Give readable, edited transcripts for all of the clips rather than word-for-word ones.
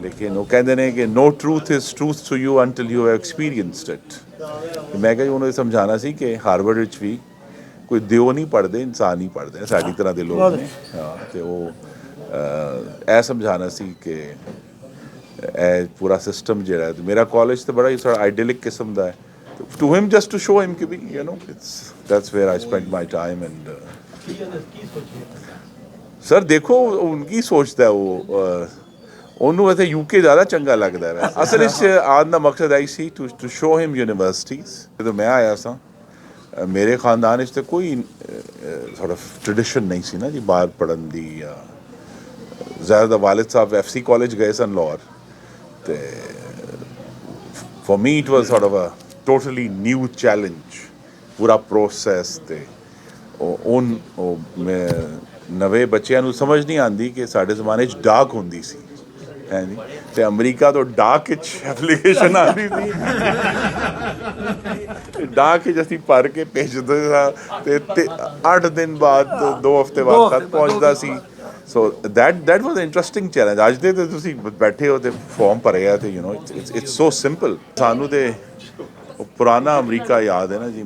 لیکن وہ کہتے ہیں کہ no truth is truth to you until you have experienced it. میں کہ انہوں نے سمجھانا سی کہ ہارورڈ وچ بھی کوئی دیو نہیں پڑھتے, انسان ہی پڑھتے ہیں ساری طرح دے لوگ نے. ہاں تو وہ اے سمجھانا سی کہ اے پورا سسٹم جہاں ہے, میرا کالج تو بڑا ہی تھوڑا آئیڈیلک قسم کا ہے. ٹو ہم جسٹ ٹو شو ہم کہ بھی you know that's where I spend my time. And sir دیکھو ان کی سوچتا ہے وہ انہوں ویسے یو کے زیادہ چنگا لگتا ہے. اصل اس آن دا مقصد آئی سی ٹو شو ہم یونیورسٹیز. تو میں آیا سا میرے خاندان اس کوئی تھوڑا ٹریڈیشن نہیں سی نا جی باہر پڑھن دی. یا زیادہ والد صاحب ایف سی کالج گئے سن لاہور. تو for me it was sort of a totally new challenge پورا پروسیس. ان میں نویں بچیاں نوں سمجھ نہیں آتی کہ سارے زمانے ڈاک ہوندی سی ہے جی. تے امریکہ تو ڈاک ایپلیکیشن آتی تھی, ڈاک اسی بھر کے بھیجتے تھا 8 دن بعد 2 ہفتے بعد خط پہنچتا سی. So that was interesting challenge. اج دے تسی بیٹھے ہو تے فارم بھرے تے you know it's so simple. سانو تے پرانا امریکہ یاد ہے نا جی.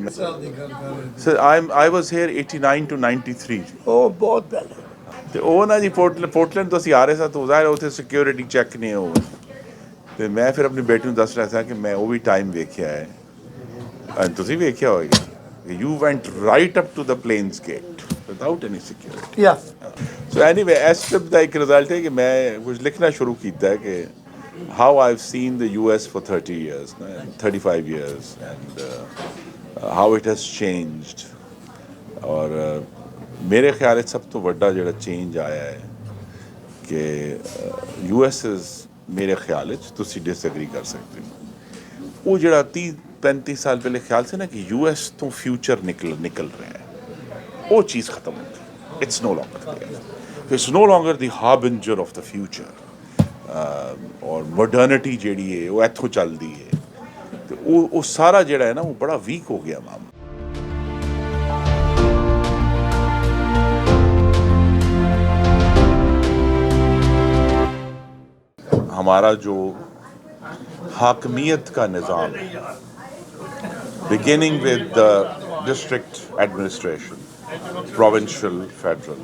Sir I was here 89 to 93. او بہت پہلے. تو وہ نا جی پورٹلینڈ تو اسی آ رہے سا تو ظاہر اتنے سیکیورٹی چیک نہیں ہو. تو میں پھر اپنی بیٹی نوں دس رہا تھا کہ میں وہ بھی ٹائم ویکھیا ہے, تسی ویکھیا ہوئے گا. You went right up to the planes gate without any security. So anyway ایس ٹرپ کا ایک رزلٹ ہے کہ میں کچھ لکھنا شروع کیتا ہے کہ how I have seen the U S for 30 years 35 years and how it has changed. اور میرے خیال ہے سب تو بڑا جڑا چینج آیا ہے کہ یو ایس از میرے خیال تسی ڈس ایگری کر سکتے ہو. وہ جڑا 30-35 سال پہلے خیال سے نا کہ یو ایس تو فیوچر نکل رہا ہے, وہ چیز ختم ہو گئی. It's no longer, it's no longer the harbinger of the future. اور ماڈرنٹی جیڑی ہے وہ ایتھوں چل دی ہے. تو وہ سارا جڑا ہے نا وہ بڑا ویک ہو گیا معاملہ. ہمارا جو حاکمیت کا نظام ہے beginning with the district administration provincial federal,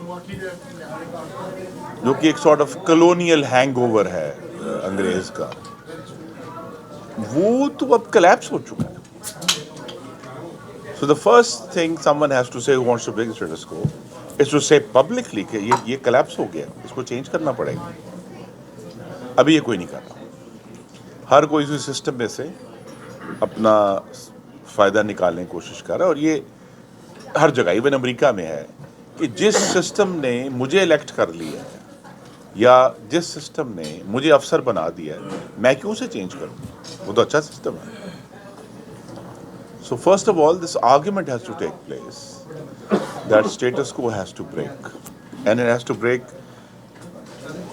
جو کہ ایک sort of colonial hang over ہے انگریز کا, وہ تو اب کلیپس ہو چکا ہے. So the first thing someone has to say who wants to break the status quo is to say publicly کہ یہ کلیپس ہو گیا, اس کو چینج کرنا پڑے گا. ابھی یہ کوئی نہیں کر رہا. ہر کوئی اسی سسٹم میں سے اپنا فائدہ نکالنے کی کوشش کر رہا ہے. اور یہ ہر جگہ ایون امریکہ میں ہے کہ جس سسٹم نے مجھے الیکٹ کر لیا ہے یا جس سسٹم نے مجھے افسر بنا دیا ہے میں کیوں سے چینج کروں, وہ تو اچھا سسٹم ہے. So first of all this argument has to take place that status quo has to break and it has to break.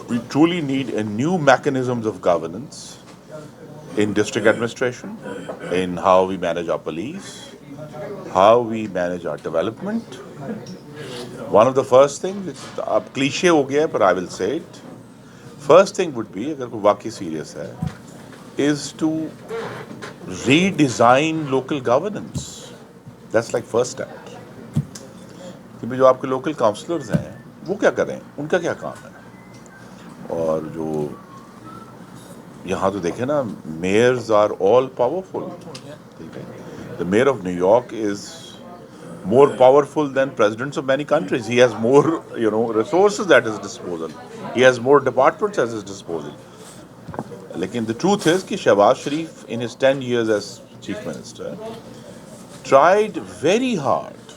We truly need a new mechanisms of governance in district administration, in how we manage our police, how we manage our development. One of the first things, it's a cliche ho gaya but I will say it. First thing would be, agar koi waqai serious hai, is to redesign local governance. That's like first step. کہ جو آپ کے local councillors ہیں وہ کیا کریں, ان کا کیا کام ہے. اور جو یہاں تو دیکھیں نا mayors are all powerful. The mayor of New York is more powerful than presidents of many countries. He has more resources at his disposal, he has more departments at his disposal. لیکن the truth is کہ Shahbaz Sharif in his 10 years as chief minister tried very hard.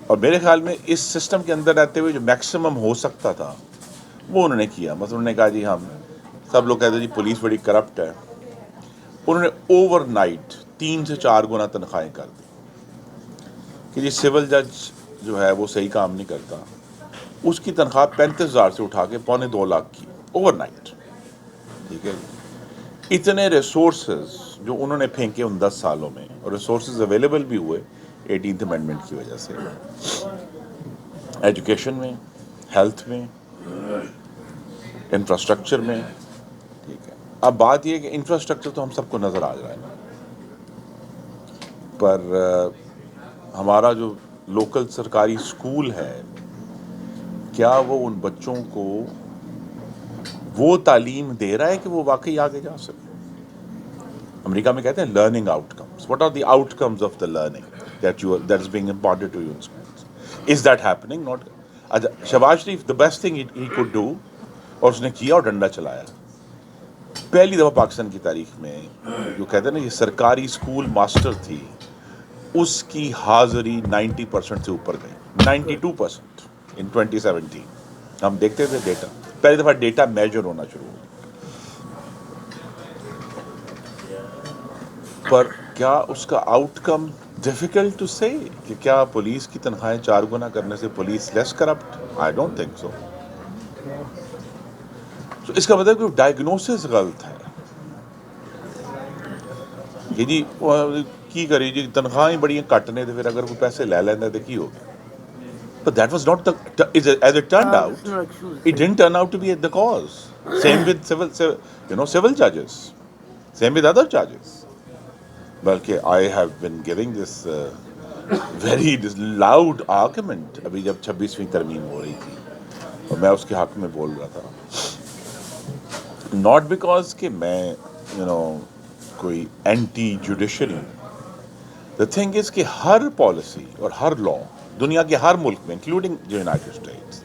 اور میرے خیال میں اس system کے اندر رہتے ہوئے جو میکسیمم ہو سکتا تھا وہ انہوں نے کیا. مثلا انہوں نے کہا جی ہم سب لوگ کہتے ہیں جی پولیس بڑی کرپٹ ہے. انہوں نے اوور نائٹ 3 سے 4 گنا تنخواہیں کر دی کہ جی سول جج جو ہے وہ صحیح کام نہیں کرتا, اس کی تنخواہ 35,000 سے اٹھا کے 2.25 لاکھ کی اوور نائٹ. ٹھیک ہے, اتنے ریسورسز جو انہوں نے پھینکے ان 10 سالوں میں، اور ریسورسز اویلیبل بھی ہوئے 18th امینڈمنٹ کی وجہ سے، ایجوکیشن میں، ہیلتھ میں، انفراسٹرکچر میں. ٹھیک ہے، اب بات یہ ہے کہ انفراسٹرکچر تو ہم سب کو نظر آ رہا ہے نا، پر ہمارا جو لوکل سرکاری اسکول ہے، کیا وہ ان بچوں کو وہ تعلیم دے رہا ہے کہ وہ واقعی آگے جا سکے؟ امریکہ میں کہتے ہیں learning outcomes. What are the outcomes of the learning that is being imparted to you in schools? Is that happening? Not. Shahbaz Sharif the best thing he could do, اور اس نے کیا اور ڈنڈا چلایا. پہلی دفعہ پاکستان کی تاریخ میں جو کہتے ہیں نا یہ سرکاری اسکول ماسٹر تھی، اس کی حاضری 90% سے اوپر گئی، 92% ان 2017. ہم دیکھتے تھے ڈیٹا، پہلی دفعہ ڈیٹا میجر ہونا شروع ہو. پر کیا اس کا آؤٹ کم ڈیفیکلٹ ٹو سے، کہ کیا پولیس کی تنخواہیں 4 گنا کرنے سے police less corrupt? I don't think so. اس کا مطلب کہ ڈائگنوسس غلط ہے کہ جی کی کری جی تنخواہیں بڑی کٹنے تھے، پھر اگر کوئی پیسے لے لینا تو کی ہو گیا. But that was not the, as it turned out, it didn't turn out to be the cause. Same with civil judges. Same with other judges. Balki I have been giving this this loud argument ابھی جب 26ویں ترمیم ہو رہی تھی اور میں اس کے حق میں بول رہا تھا. Not because کہ میں کوئی اینٹی جوڈیشری ہوں. The thing is کہ ہر پالیسی اور ہر لا دنیا کے ہر ملک میں انکلوڈنگ یونائٹڈ اسٹیٹس،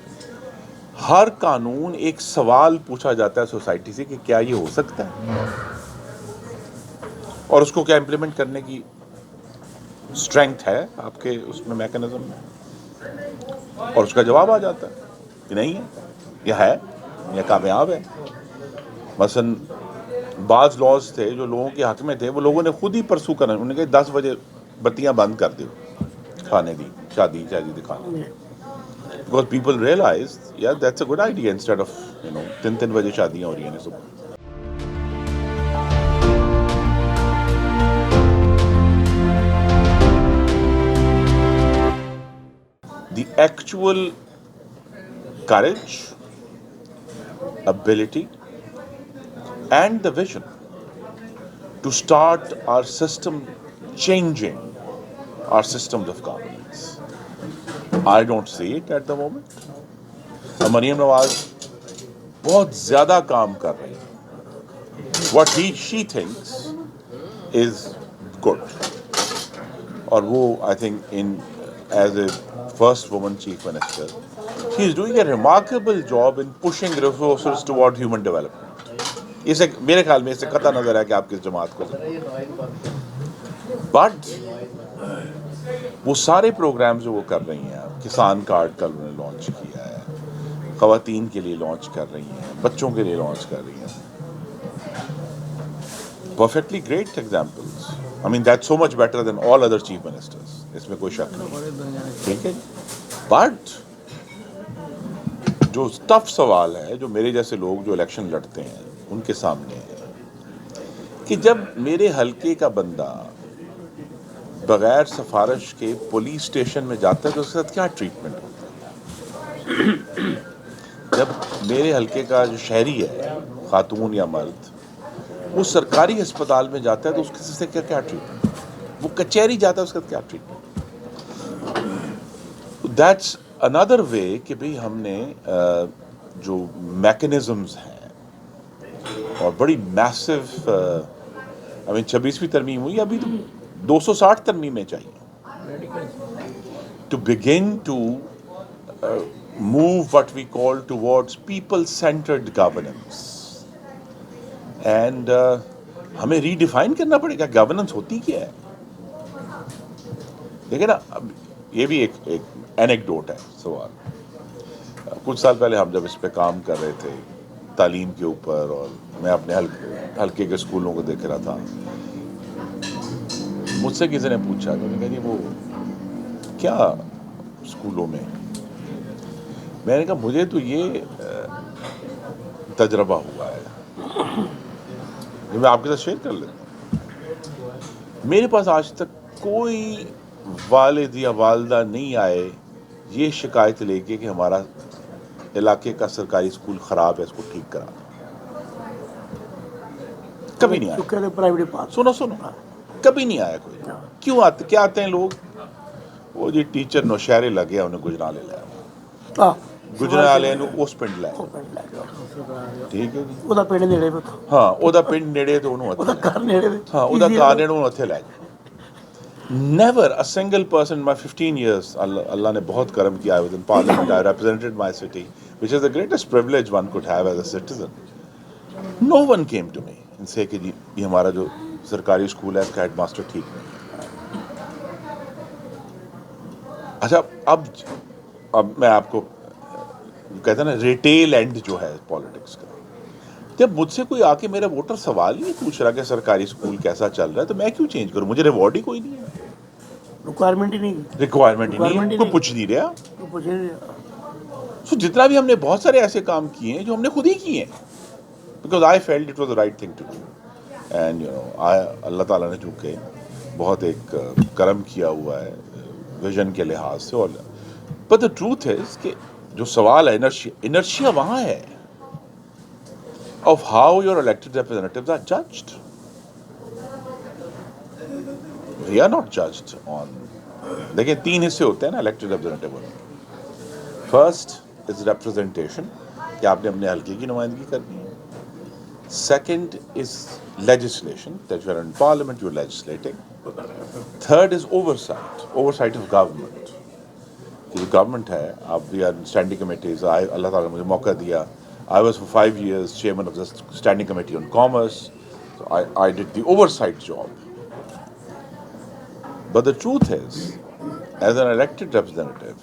ہر قانون ایک سوال پوچھا جاتا ہے سوسائٹی سے کہ کیا یہ ہو سکتا ہے، اور اس کو کیا امپلیمنٹ کرنے کی اسٹرینگتھ ہے آپ کے اس میں میکنزم میں، اور اس کا جواب آ جاتا ہے کہ نہیں ہے، یہ کامیاب ہے. مثلا بعض لاز تھے جو لوگوں کے حق میں تھے، وہ لوگوں نے خود ہی پرسو کرنا، انہوں نے کہا 10 بجے بتیاں بند کر دو کھانے دی شادی دکھانا. Because people realized, yeah, that's a good idea instead of 3 بجے شادیاں ہو رہی ہیں صبح. The actual courage, ability, and the vision to start our system changing our systems of governance. I don't see it at the moment. Maryam Nawaz بہت زیادہ کام کر رہی ہے. What she thinks is good. اور وہ I think as a first woman chief minister, she is doing a remarkable job in pushing resources toward human development. اسے میرے خیال میں اس سے قطع نظر ہے کہ آپ کس جماعت کو. بٹ وہ سارے پروگرام جو وہ کر رہی ہیں، کسان کارڈ کل انہوں نے لانچ کیا ہے، خواتین کے لیے لانچ کر رہی ہیں، بچوں کے لیے لانچ کر رہی ہیں. Perfectly great examples. I mean that's so much better than all other chief ministers. اس میں کوئی شک نہیں. ٹھیک ہے، بٹ جو ٹف سوال ہے جو میرے جیسے لوگ جو الیکشن لڑتے ہیں ان کے سامنے ہے کہ جب میرے حلقے کا بندہ بغیر سفارش کے پولیس اسٹیشن میں جاتا ہے تو اس کے ساتھ کیا ٹریٹمنٹ ہوتا ہے؟ جب میرے حلقے کا جو شہری ہے، خاتون یا مرد، وہ سرکاری ہسپتال میں جاتا ہے تو اس کے سے کیا ٹریٹمنٹ، وہ کچہری جاتا ہے اس کا کیا ٹریٹمنٹ. دیٹس اندر وے کہ بھئی ہم نے جو میکنزمز ہیں اور بڑی میسو 26ویں ترمیم ہوئی، ابھی تو 260 ترمیمیں چاہیے to begin to move what we call towards people-centered governance. And ہمیں ریڈیفائن کرنا پڑے گا گورننس ہوتی کیا ہے. دیکھیں نا، یہ بھی ایک اینیکڈوٹ ہے سوال. کچھ سال پہلے ہم جب اس پہ کام کر رہے تھے تعلیم کے اوپر، اور میں اپنے حلقے کے اسکولوں کو دیکھ رہا تھا، مجھ سے کسی نے پوچھا، انہوں نے کہا جی وہ کیا اسکولوں میں، میں نے کہا مجھے تو یہ تجربہ ہوا ہے، یہ میں آپ کے ساتھ شیئر کر لیتا ہوں. میرے پاس آج تک کوئی والد یا والدہ نہیں آئے یہ شکایت لے کے کہ ہمارا علاقے کا سرکاری اسکول خراب ہے، اس کو ٹھیک کرا. کبھی نہیں آیا. پرائیویٹ پاس سنو کبھی نہیں آیا کوئی. کیوں آتے؟ کیا آتے ہیں لوگ؟ وہ جی ٹیچر نوشہرے لگے انہیں گجرالے لایا، گجرالے نو اس پنڈ لایا. ٹھیک ہے جی. ਉਹਦਾ ਪਿੰਡ ਨੇੜੇ ਵੇ ہاں ਉਹਦਾ ਪਿੰਡ ਨੇੜੇ ਤੇ ਉਹਨੂੰ ਉਹਦਾ ਉੱਥੇ ਘਰ ਨੇੜੇ ਵੇ ہاں ਉਹਦਾ ਘਰ ਨੇੜੇ ਉਹਨੂੰ ਉੱਥੇ ਲੈ ਜਾਓ. Never a single person in my 15 years, Allah نے بہت کرم کیا. I was in parliament, I represented my city, which is the greatest privilege one could have as a citizen. No one came to me and say کہ جی یہ ہمارا جو سرکاری school ہے اس کا ہیڈ ماسٹر ٹھیک نہیں ہے. اچھا اب میں آپ کو کہتا نا ریٹیل اینڈ جو ہے پالیٹکس کا، جب مجھ سے کوئی آ کے میرا ووٹر سوال ہی نہیں پوچھ رہا کہ سرکاری اسکول کیسا چل رہا ہے تو میں کیوں چینج کروں؟ مجھے ریوارڈ ہی کوئی نہیں ہے، ریکوائرمنٹ ہی نہیں کوئی پوچھ نہیں رہا. پوچھ سو جتنا بھی ہم نے بہت سارے ایسے کام کیے ہیں جو ہم نے خود ہی کیے ہیں، because I felt it was the right thing to do. And you know اللہ تعالیٰ نے چونکہ بہت ایک کرم کیا ہوا ہے ویژن کے لحاظ سے. اور بٹ دا ٹروتھ از کہ جو سوال ہے انرشیا وہاں ہے of how your elected representatives are judged. We are not judged on. دیکھیں 3 حصے ہوتے ہیں نا elected representative میں. First is representation کہ آپ نے اپنے حلقے کی نمائندگی کرنی ہے. Second is legislation that you are in parliament, you are legislating. Third is oversight of government. کہ جو گورنمنٹ ہے آپ we are in standing committees. اللہ تعالیٰ نے مجھے موقع دیا. I was for 5 years chairman of the Standing Committee on Commerce. So I did the oversight job. But the truth is, as an elected representative,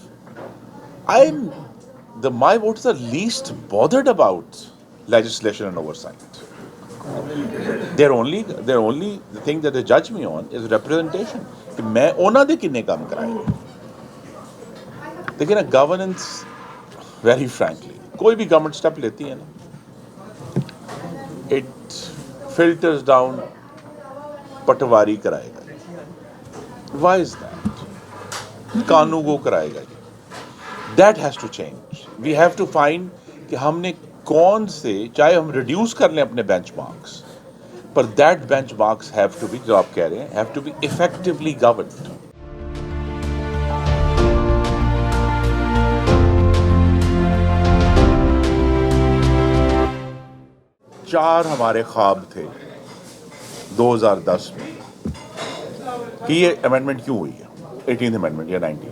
my voters are least bothered about legislation and oversight. They're only the thing that they judge me on is representation. کہ میں اونا دے کنے کام کرائے. دیکھیں نا governance very frankly کوئی بھی government step لیتی ہے نا اٹ فلٹرز ڈاؤن پٹواری کرائے گا. Y is that? قانون کو کرائے گا. That has to change. We have to find کہ ہم نے کون سے، چاہے ہم ریڈیوس کر لیں اپنے بینچ مارکس، پر that benchmarks have to be, جو آپ کہہ رہے ہیں، have to be effectively governed. چار ہمارے خواب تھے 2010 میں کہ یہ امینڈمنٹ کیوں ہوئی ہے، 18th امینڈمنٹ یا 19.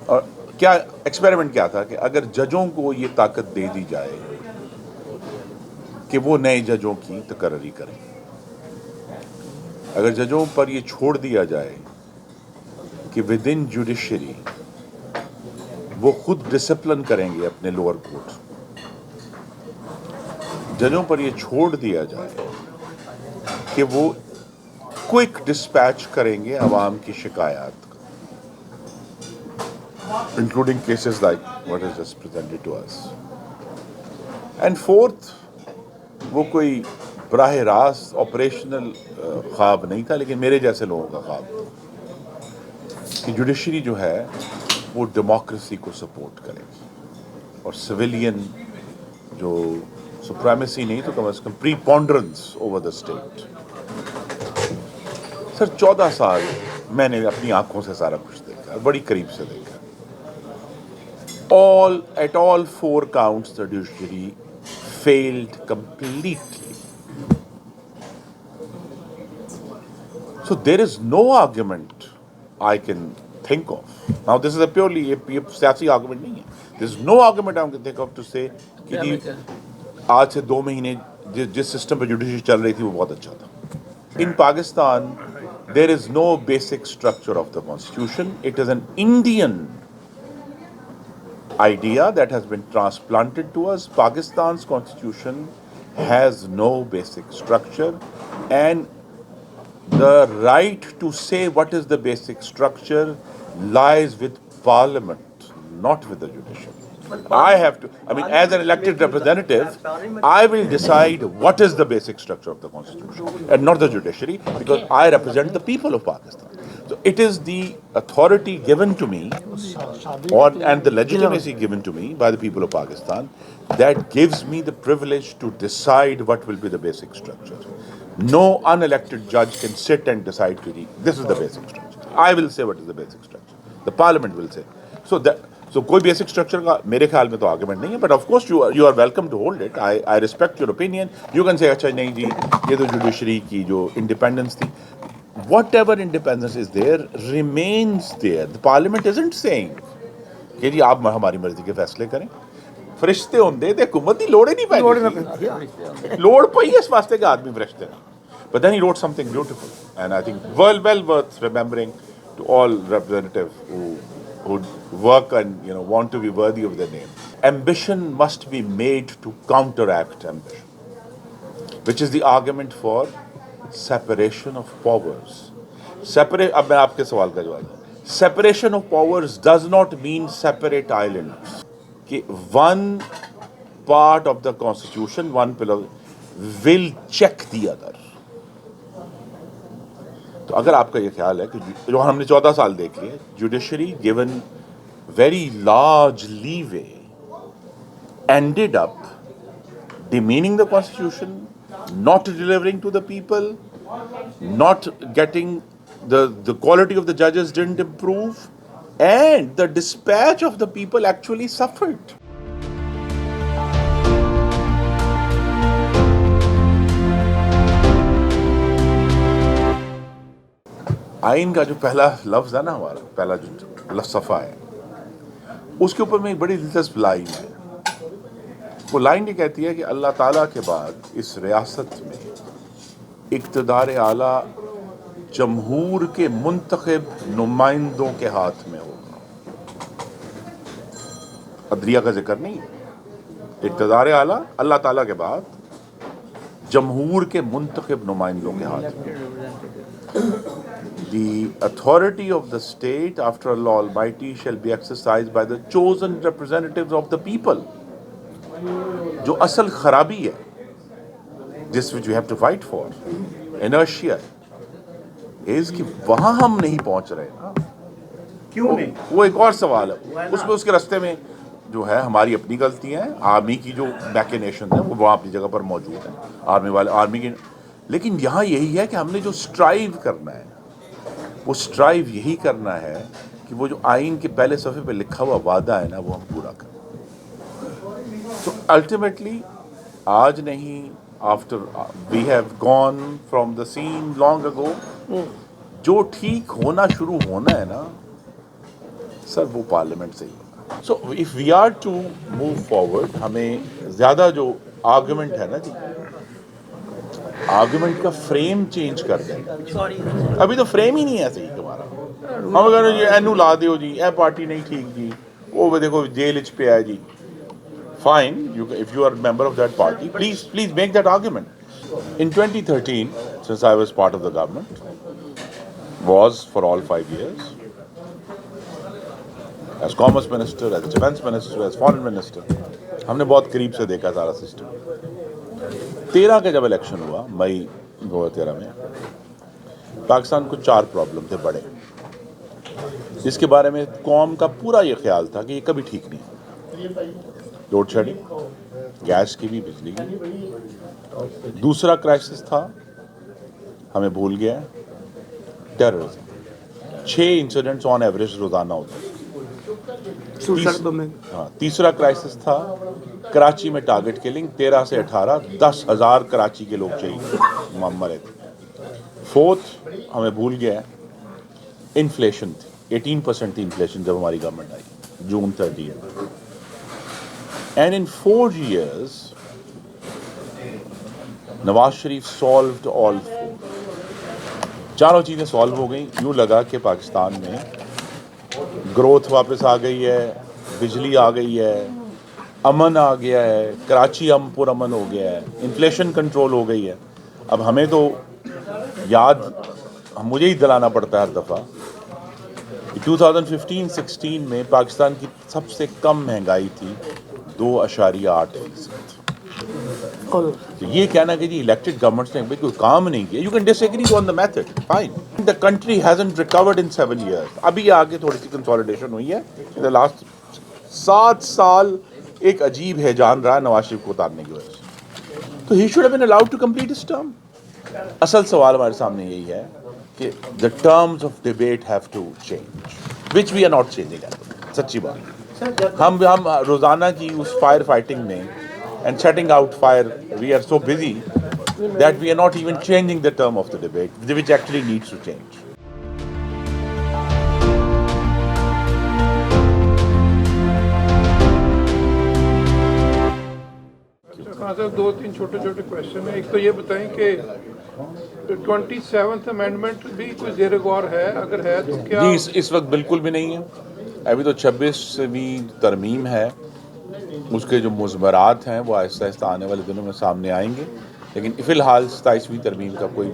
اور کیا ایکسپیریمنٹ کیا تھا کہ اگر ججوں کو یہ طاقت دے دی جائے کہ وہ نئے ججوں کی تقرری کریں، اگر ججوں پر یہ چھوڑ دیا جائے کہ ود ان جوڈیشری وہ خود ڈسپلن کریں گے اپنے لوور کورٹ، ججوں پر یہ چھوڑ دیا جائے کہ وہ کوئک ڈسپیچ کریں گے عوام کی شکایات کا، including cases like what is just presented to us. And fourth, وہ کوئی براہ راست آپریشنل خواب نہیں تھا، لیکن میرے جیسے لوگوں کا خواب تھا کہ جوڈیشری جو ہے وہ ڈیموکریسی کو سپورٹ کرے اور سویلین جو سپریمیسی نہیں تو کم از کم پریپونڈرنس اوور دا اسٹیٹ. سر 14 سال میں نے اپنی آنکھوں سے سارا کچھ دیکھا، بڑی قریب سے دیکھا. At all 4 counts the judiciary failed completely. So there is no argument I can think of. Now this is a purely یہ سیاسی آرگومنٹ نہیں ہے. There is no argument I can think of to say کہ جی آج سے 2 مہینے جس system پہ جوڈیشری چل رہی تھی وہ بہت اچھا تھا. In Pakistan there is no basic structure of the constitution. It is an Indian idea that has been transplanted to us. Pakistan's constitution has no basic structure, and the right to say what is the basic structure lies with parliament, not with the judiciary. I have to, I mean, as an elected representative, I will decide what is the basic structure of the constitution and not the judiciary, because I represent the people of Pakistan. So it is the authority given to me and the legitimacy given to me by the people of Pakistan that gives me the privilege to decide what will be the basic structure. No unelected judge can sit and decide to this is the basic structure. I will say what is the basic structure. The parliament will say. So کوئی basic structure کا میرے خیال میں تو argument نہیں ہے, but of course you are welcome to hold it. I respect your opinion. You can say اچھا نہیں جی یہ تو جوڈیشری کی جو انڈیپینڈنس تھی, whatever independence is there remains there. The parliament isn't saying کہ جی آپ ہماری مرضی کے فیصلے کریں. فرشتے ہوندے تے حکومت کی لوڑ ہی نہیں پئی, لوڑ پئی اس واسطے کہ آدمی فرشتے نا. But then he wrote something beautiful, and I think well worth remembering to all representatives who work and want to be worthy of their name. Ambition must be made to counteract ambition, which is the argument for separation of powers. اب میں آپ کے سوال کا جواب دوں. Separation of powers does not mean separate islands. کہ one part of the constitution, one pillar will check the other. تو اگر آپ کا یہ خیال ہے کہ جو ہم نے 14 سال دیکھ لیے, judiciary given very large leeway ended up demeaning the constitution, not delivering to the people, not getting the quality of the judges didn't improve, and the dispatch of the people actually suffered. آئین کا جو پہلا لفظ ہے نا, ہمارا پہلا جو صفحہ ہے, اس کے اوپر میں ایک بڑی دلچسپ لائن ہے. وہ لائن یہ کہتی ہے کہ اللہ تعالیٰ کے بعد اس ریاست میں اقتدار اعلیٰ جمہور کے منتخب نمائندوں کے ہاتھ میں ہوگا. عدلیہ کا ذکر نہیں, اقتدار اعلیٰ اللہ تعالیٰ کے بعد جمہور کے منتخب نمائندوں کے ہاتھ میں. The authority of the state after Allah Almighty shall be exercised by the chosen representatives of the people. جو اصل خرابی ہے, جس which we have to fight for, inertia, is کہ وہاں ہم نہیں پہنچ رہے نا. کیوں نہیں؟ وہ ایک اور سوال ہے. اس میں اس کے راستے میں جو ہے ہماری اپنی غلطی ہیں, آرمی کی جو میکینیشن ہے وہ وہاں اپنی جگہ پر موجود ہیں, آرمی کی. لیکن یہاں یہی ہے کہ ہم نے جو اسٹرائیو کرنا ہے, وہ اسٹرائیو یہی کرنا ہے کہ وہ جو آئین کے پہلے صفحے پہ لکھا ہوا وعدہ ہے نا, وہ ہم پورا کریں. تو الٹیمیٹلی آج نہیں, after we have gone from the scene long ago, جو ٹھیک ہونا شروع ہونا ہے نا سر, وہ پارلیمنٹ سے ہی ہوگا. So if we are to move forward, ہمیں زیادہ جو آرگومنٹ ہے نا جی, آرگومنٹ کا فریم چینج کر دیں. ابھی تو فریم ہی نہیں ہے صحیح تمہارا. ہم کہہ رہے ہیں اینو لا دیو جی, اے پارٹی نہیں ٹھیک جی, وہ دیکھو جیل پہ ہے جی. Fine, if you are a member of that party, please make that argument. In 2013, since I was part of the government, was for all 5 years, as commerce minister, as defense minister, as foreign minister, ہم نے بہت قریب سے دیکھا سارا system. 13 کا جب election ہوا, مئی 2013 میں, پاکستان کو 4 پرابلم تھے بڑے, جس کے بارے میں قوم کا پورا یہ خیال تھا کہ یہ کبھی ٹھیک نہیں. لوڈ شیڈنگ, گیس کی بھی, بجلی کی بھی. دوسرا کرائسس تھا, ہمیں بھول گیا, ٹیررزم. 6 انسیڈنٹس آن ایوریج روزانہ ہوتے ہیں. تیسرا کرائسس تھا کراچی میں ٹارگٹ کلنگ, 13 سے 18 10,000 کراچی کے لوگ شہید مرے تھے. 4th ہمیں بھول گیا, انفلیشن تھی, 18% تھی انفلیشن جب ہماری گورنمنٹ آئی جون 30. And in 4 years, Nawaz Sharif solved all 4. چاروں چیزیں سالو ہو گئیں. یوں لگا کہ پاکستان میں گروتھ واپس آ گئی ہے, بجلی آ گئی ہے, امن آ گیا ہے, کراچی پر امن ہو گیا ہے, انفلیشن کنٹرول ہو گئی ہے. اب ہمیں تو یاد مجھے ہی دلانا پڑتا ہے ہر دفعہ 2015-16 میں پاکستان کی سب سے کم مہنگائی تھی 2.8%. اور تو یہ کہنا کہ جی الیکٹڈ گورنمنٹس نے کوئی کام نہیں کیا, you can disagree on the method, fine. The country hasn't recovered in 7 years. ابھی آگے تھوڑی سی کنسالیڈیشن ہوئی ہے. دا لاسٹ 7 سال ایک عجیب ہے جان رہا نواز شریف کو اتارنے کی وجہ سے. تو he should have been allowed to complete his term. اصل سوال ہمارے سامنے یہی ہے کہ the terms of debate have to change, which we are not changing. سچی بات, ہم روزانہ کی اس فائر فائٹنگ میں and setting out fire, we are so busy that we are not even changing the term of the debate, which actually needs to change. Khan صاحب 2-3 چھوٹے question ہیں. ایک تو یہ بتائیں کہ 27th امینڈمنٹ بھی کوئی زیر غور ہے, اگر ہے تو کیا؟ جی اس وقت بالکل بھی نہیں ہے. ابھی تو 26ویں ترمیم ہے, اس کے جو مضمرات ہیں وہ آہستہ آہستہ آنے والے دنوں میں سامنے آئیں گے, لیکن فی الحال 27ویں ترمیم کا کوئی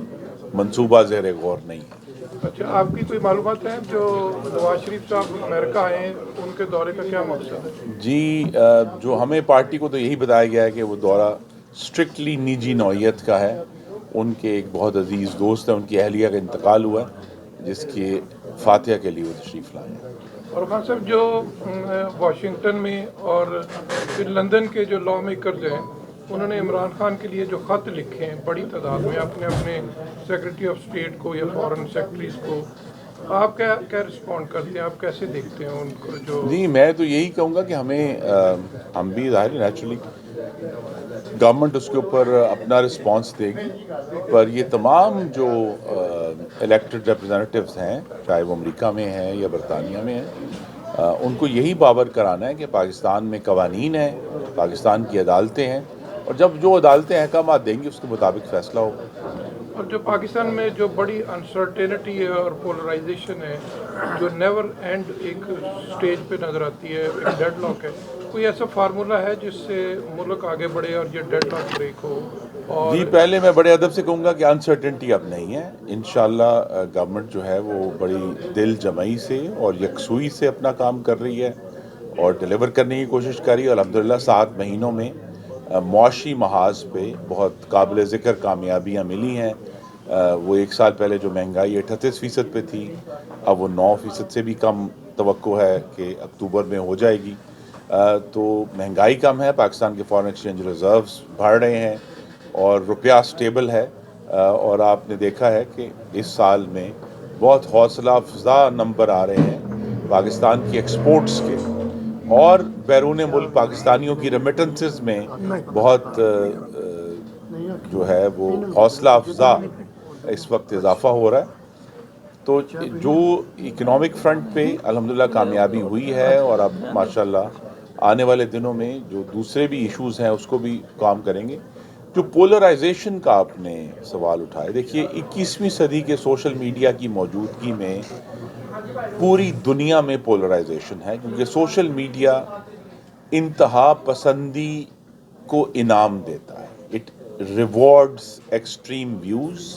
منصوبہ زیر غور نہیں ہے. اچھا, آپ کی کوئی معلومات ہیں جو نواز شریف صاحب امریکہ آئے ہیں, ان کے دورے کا کیا مقصد ہے؟ جی جو ہمیں پارٹی کو تو یہی بتایا گیا ہے کہ وہ دورہ اسٹرکٹلی نجی نوعیت کا ہے. ان کے ایک بہت عزیز دوست ہیں, ان کی اہلیہ کا انتقال ہوا ہے, جس کے فاتحہ کے لیے وہ تشریف لائے ہیں. اور خان صاحب جو واشنگٹن میں اور پھر لندن کے جو لا میکرز ہیں, انہوں نے عمران خان کے لیے جو خط لکھے ہیں بڑی تعداد میں, اپنے سیکرٹری آف اسٹیٹ کو یا فارن سیکرٹریز کو, آپ کیا رسپونڈ کرتے ہیں, آپ کیسے دیکھتے ہیں ان کو؟ جو جی میں تو یہی کہوں گا کہ ہم بھی ظاہر نیچرلی گورنمنٹ اس کے اوپر اپنا رسپانس دے گی, پر یہ تمام جو الیکٹڈ ریپرزینٹیوز ہیں, چاہے وہ امریکہ میں ہیں یا برطانیہ میں ہیں, ان کو یہی باور کرانا ہے کہ پاکستان میں قوانین ہیں, پاکستان کی عدالتیں ہیں, اور جب جو عدالتیں احکامات دیں گی اس کے مطابق فیصلہ ہوگا. اور جو پاکستان میں جو بڑی انسرٹینٹی ہے اور پولرائزیشن ہے, جو نیور اینڈ ایک سٹیج پہ نظر آتی ہے, ایک ڈیڈ لاک ہے, کوئی ایسا فارمولہ ہے جس سے ملک آگے بڑھے اور یہ ڈیڈ لاک بریک ہو؟ اور جی پہلے میں بڑے ادب سے کہوں گا کہ انسرٹنٹی اب نہیں ہے. انشاءاللہ گورنمنٹ جو ہے وہ بڑی دل جمعی سے اور یکسوئی سے اپنا کام کر رہی ہے اور ڈیلیور کرنے کی کوشش کر رہی ہے, اور الحمدللہ 7 مہینوں میں معاشی محاذ پہ بہت قابل ذکر کامیابیاں ملی ہیں. وہ 1 سال پہلے جو مہنگائی 38% پہ تھی, اب وہ 9% سے بھی کم توقع ہے کہ اکتوبر میں ہو جائے گی. تو مہنگائی کم ہے, پاکستان کے فارن ایکسچینج ریزروز بڑھ رہے ہیں, اور روپیہ سٹیبل ہے. اور آپ نے دیکھا ہے کہ اس سال میں بہت حوصلہ افزا نمبر آ رہے ہیں پاکستان کی ایکسپورٹس کے, اور بیرون ملک پاکستانیوں کی ریمیٹنسز میں بہت جو ہے وہ حوصلہ افزا اس وقت اضافہ ہو رہا ہے. تو جو اکنامک فرنٹ پہ الحمدللہ کامیابی ہوئی ہے, اور اب ماشاءاللہ آنے والے دنوں میں جو دوسرے بھی ایشوز ہیں اس کو بھی کام کریں گے. جو پولرائزیشن کا آپ نے سوال اٹھائے, دیکھیے 21ویں صدی کے سوشل میڈیا کی موجودگی میں پوری دنیا میں پولرائزیشن ہے, کیونکہ سوشل میڈیا انتہا پسندی کو انعام دیتا ہے. It rewards extreme views,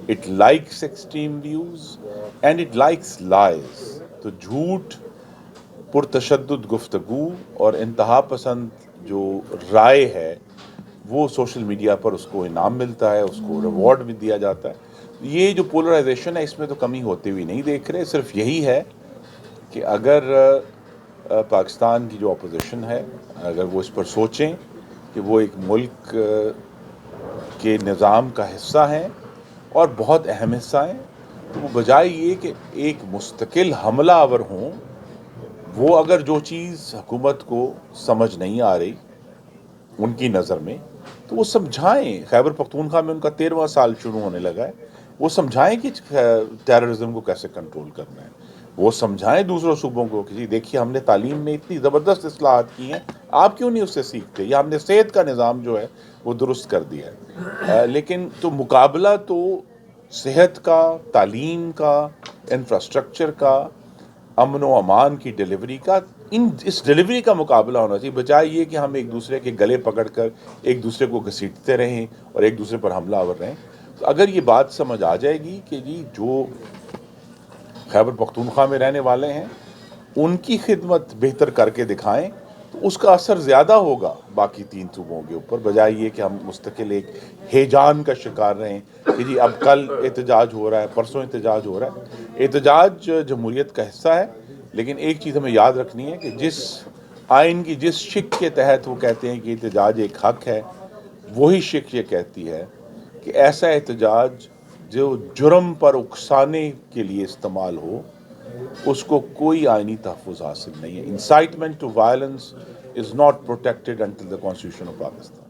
it likes extreme views, and it likes lies. تو جھوٹ, پرتشدد گفتگو اور انتہا پسند جو رائے ہے وہ سوشل میڈیا پر اس کو انعام ملتا ہے, اس کو ریوارڈ بھی دیا جاتا ہے. یہ جو پولرائزیشن ہے اس میں تو کمی ہوتے ہوئی نہیں دیکھ رہے. صرف یہی ہے کہ اگر پاکستان کی جو اپوزیشن ہے, اگر وہ اس پر سوچیں کہ وہ ایک ملک کے نظام کا حصہ ہیں اور بہت اہم حصہ ہیں, تو وہ بجائے یہ کہ ایک مستقل حملہ آور ہوں, وہ اگر جو چیز حکومت کو سمجھ نہیں آ رہی ان کی نظر میں, تو وہ سمجھائیں. خیبر پختونخوا میں ان کا 13واں سال شروع ہونے لگا ہے, وہ سمجھائیں کہ ٹیررزم کو کیسے کنٹرول کرنا ہے. وہ سمجھائیں دوسروں صوبوں کو کہ جی دیکھیے ہم نے تعلیم میں اتنی زبردست اصلاحات کی ہیں, آپ کیوں نہیں اس سے سیکھتے, یا ہم نے صحت کا نظام جو ہے وہ درست کر دیا ہے. لیکن تو مقابلہ تو صحت کا, تعلیم کا, انفراسٹرکچر کا, امن و امان کی ڈیلیوری کا, اس ڈیلیوری کا مقابلہ ہونا چاہیے, بجائے یہ کہ ہم ایک دوسرے کے گلے پکڑ کر ایک دوسرے کو گھسیٹتے رہیں اور ایک دوسرے پر حملہ آور رہیں. تو اگر یہ بات سمجھ آ جائے گی کہ جی جو خیبر پختونخوا میں رہنے والے ہیں، ان کی خدمت بہتر کر کے دکھائیں تو اس کا اثر زیادہ ہوگا باقی 3 صوبوں کے اوپر، بجائے یہ کہ ہم مستقل ایک ہیجان کا شکار رہیں کہ جی اب کل احتجاج ہو رہا ہے، پرسوں احتجاج ہو رہا ہے۔ احتجاج جمہوریت کا حصہ ہے، لیکن ایک چیز ہمیں یاد رکھنی ہے کہ جس آئین کی جس شق کے تحت وہ کہتے ہیں کہ احتجاج ایک حق ہے، وہی شق یہ کہتی ہے کہ ایسا احتجاج جو جرم پر اکسانے کے لیے استعمال ہو، اس کو کوئی آئینی تحفظ حاصل نہیں ہے۔ Incitement to violence is not protected until the constitution of Pakistan.